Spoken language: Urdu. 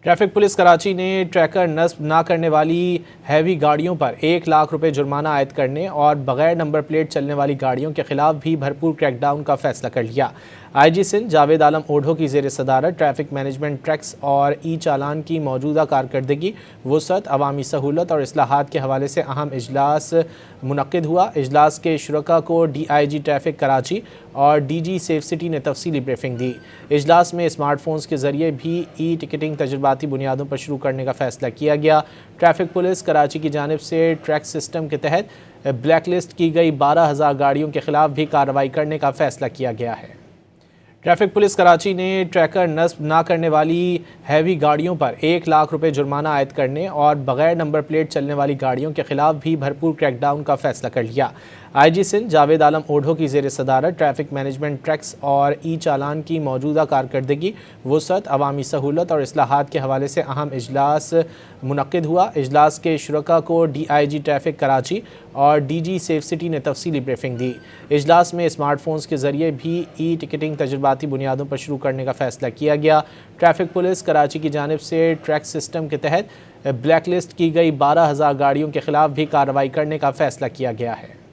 ٹریفک پولیس کراچی نے ٹریکر نصب نہ کرنے والی ہیوی گاڑیوں پر 1 لاکھ روپے جرمانہ عائد کرنے اور بغیر نمبر پلیٹ چلنے والی گاڑیوں کے خلاف بھی بھرپور کریک ڈاؤن کا فیصلہ کر لیا۔ آئی جی سندھ جاوید عالم اوڈھو کی زیر صدارت ٹریفک مینجمنٹ ٹریکس اور ای چالان کی موجودہ کارکردگی، وسعت، عوامی سہولت اور اصلاحات کے حوالے سے اہم اجلاس منعقد ہوا۔ اجلاس کے شرکاء کو D I G traffic Karachi اور ڈی جی سیف سٹی نے تفصیلی بریفنگ دی۔ اجلاس میں اسمارٹ فونز کے ذریعے بھی ای ٹکٹنگ تجرباتی بنیادوں پر شروع کرنے کا فیصلہ کیا گیا۔ ٹریفک پولیس کراچی کی جانب سے ٹریک سسٹم کے تحت بلیک لسٹ کی گئی 12,000 گاڑیوں کے خلاف بھی کارروائی کرنے کا فیصلہ کیا گیا ہے۔ ٹریفک پولیس کراچی نے ٹریکر نصب نہ کرنے والی ہیوی گاڑیوں پر 1 لاکھ روپے جرمانہ عائد کرنے اور بغیر نمبر پلیٹ چلنے والی گاڑیوں کے خلاف بھی بھرپور کریک ڈاؤن کا فیصلہ کر لیا۔ آئی جی سندھ جاوید عالم اوڈھو کی زیر صدارت ٹریفک مینجمنٹ ٹریکس اور ای چالان کی موجودہ کارکردگی، وسعت، عوامی سہولت اور اصلاحات کے حوالے سے اہم اجلاس منعقد ہوا۔ اجلاس کے شرکاء کو D I G traffic Karachi اور ڈی جی سیف سٹی نے تفصیلی بریفنگ دی۔ اجلاس میں اسمارٹ فونز کے ذریعے بھی ای ٹکٹنگ تجرباتی بنیادوں پر شروع کرنے کا فیصلہ کیا گیا۔ ٹریفک پولیس کراچی کی جانب سے ٹریک سسٹم کے تحت بلیک لسٹ کی گئی 12,000 گاڑیوں کے خلاف بھی کارروائی کرنے کا فیصلہ کیا گیا ہے۔